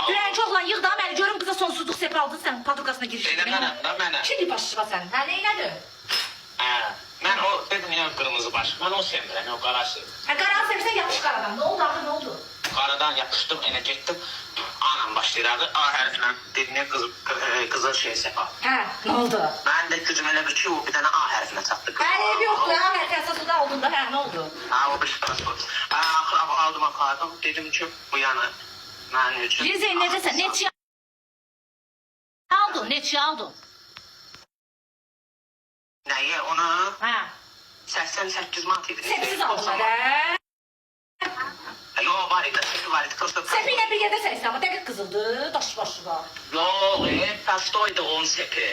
Dünən çoxlan yığ da məni görüm qıza sonsuzluq sep aldın sən patrukasına girişdin. Mənə. Şimdi başlığa sən. Hə, neynədir? Mən o dedim ya qırmızı baş. Mən o sevmirəm, o qara sevmirəm. Hə, qaranı sevirsən yapış qaradan. Ne oldu axı, ne oldu? Qaradan yapışdım, elə getdim. Anam başlayırdı A hərfinə. Dedim ya qızıl şey sepa. Hə, ne oldu? Mən də gücüm elə bir ki, o bir dənə A hərfinə çatdı. Hə, ev yoxdur, hə, hə, əsası da oldun da, hə, ne oldu? O bir transport. Axır aldım apardım. Dedim ki, bu yana mənim üçün. Rize'yi necəsən, neçə aldın, neçə aldın? Nəyə, onu Hə, 88 manat idi. sepsiz aldın hə? Yox, var idi, sepi var idi. Sepi ilə bir yerdə səksin, amma dəqiq qızıldı, daş başlığa. Yox, pastoydu onun sepi.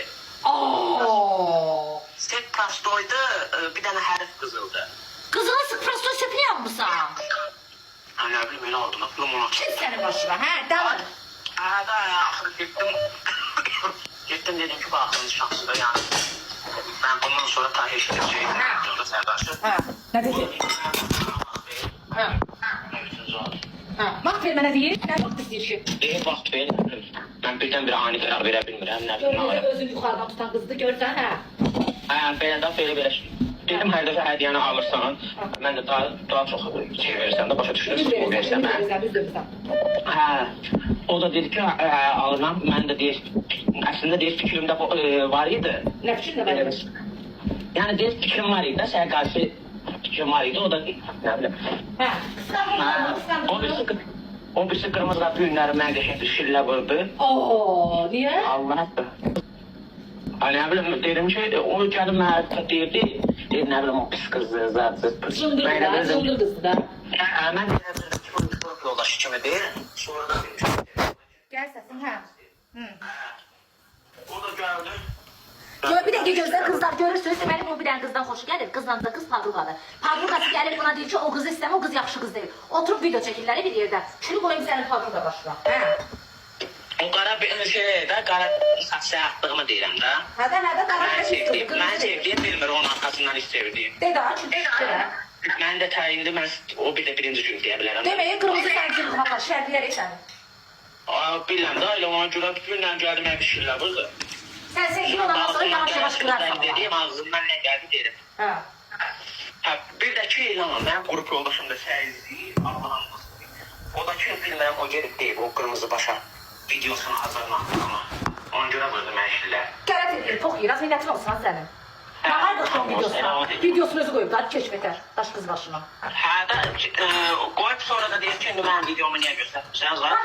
Ooo. Sep pastoydu, bir dənə hərf qızıldı. Qızıla sık prosto sepini yapmışsan. Nə bilim, elə oldum, aklım ona. Kim sənin başına, hə, devam. Da axırı getdim. Getdim dedim ki, baxın şansıdır yəni. Ben bundan sonra ta eşitəcəyim. Yolda sərdaşı. Hə, nə dedi? Hə. Ne bütün zor. Hə, vaxt ver mənə deyir, nə vaxt istəyir ki? Deyir vaxt ver. Ben birdən bir ani qərar verə bilmirəm. Nə bilim. Görünür özünü yuxarıdan tutan qızdı, görsən, hə? Belə də belə. Dedim hər dəfə hədiyyəni alırsan, mən də daha çox şey verirsən də başa düşürsən, o versən mən. O da dedi ki, alıram. Mən də deyir, əslində deyir fikrimdə var idi. Nə fikrin də var idi? Yəni deyir fikrim var idi, sənə qarşı fikrim var idi, o da nə bilim. Hə, qıskandırdı. O birisi qırmızı düyünləri mən qəşəng bir şillə vurdu. Ooo, niyə? Allah nə bilim, dedim ki, o gəlib mənə deyirdi, ne bileyim o pis kızdı, zaten. Çıldır da, çıldır kızdı da. Ben de bir yoldaşı kimi değil. Sonra da Gel sesin, hə. o da gördü. Bir dəqiqə gözlər qızlar görürsünüz, deməli bu bir dənə qızdan xoşu gəlir. Qızla da qız padruqadır. Padruqası gəlib buna deyir ki, o qızı istəmə, o qız yaxşı qız deyil. Oturub video çəkirlər bir yerdə. Şunu qoyayım sənin padruqa başına. Hə. O qara bir şey də, qara saçı atdığımı deyirəm də. Hədə, qara Mən sevdiyim bilmir, onun arkasından hiç sevdiyim. De daha, çünki Mən də təyindi, mən o bir də birinci gün deyə bilərəm. deməyin, qırmızı sənci qıxaqlar, şərtliyərək səni. Biləm də, elə ona görə bütünlə gəldim, mən bir şeylər vurdu. Sən sevgin olandan sonra yavaş-yavaş qırarsan. Dediyim ağzımdan nə gəldi deyirəm. Hə. Bir də ki, inanın, mənim qrup yoldaşım da səyizliyir, Allah'ın o da ki, bilmərəm, o gedib deyib, o qırmızı başa videosunu hazırladı ama ona görə vurdu mən işlər. Qərət edir, tox yiyir, az minnətin olsun sənin. Nağay qıxın videosuna. Videosunu özü qoyub, hadi keşfətər, daş qız başına. Hə də, qoyub sonra da deyir ki, indi mənim videomu niyə göstərmişsiniz var?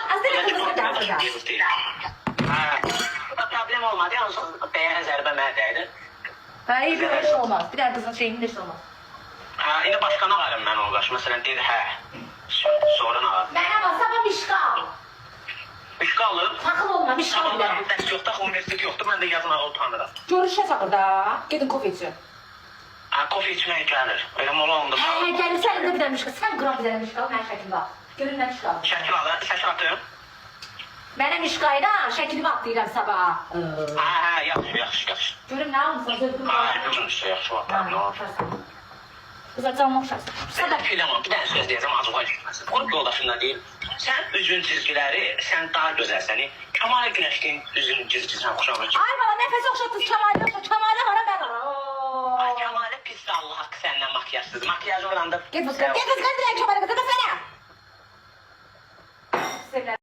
Bu da problem olmadı, yalnız dəyərə zərbə mənə dəydi. Hə, iyi bir iş olmaz, bir dənə qızın şeyinin iş olmaz. İndi başqana varım mən yoldaş, məsələn deyir, sonra nə var? Mənə bak, sabah mişqal. Mişqalım. Takıl olma, mişqal bir Sabahlar dənə. dərs yoxdur, universitet yoxdur, mən də yazmağı utanıram. Görüşə çağır da, gedin kofe için. Kofe içməyə gəlir, elə mola onda. Hə, gəlirsə əlində bir dənə mişqal. Sən qıram bir dənə mişqal, mən şəkil var. Görün nə mişqal. Şəkil atım. Mənə mişqayla şəkilimi atlayıram sabah. Yaxşı. Görün nə almışsın, sözgün var. Yaxşı var. Qıza canlı oxşarsın. Sən də filan bir dənə söz deyəcəm, acığa gitməsin. Qrup yoldaşında deyil, sən üzün çizgiləri, sən daha gözəlsən. Kəmal Günəşliyin üzün çizgisine oxşamır ki. Ay bana nəfəs oxşatdınız Kəmalə, Kəmalə vara mən Ay Kəmalə pis də Allah haqqı səndən makyajsız. Makyaj olanda... Get bu qız, dirək Kəmalə qıza da sənə.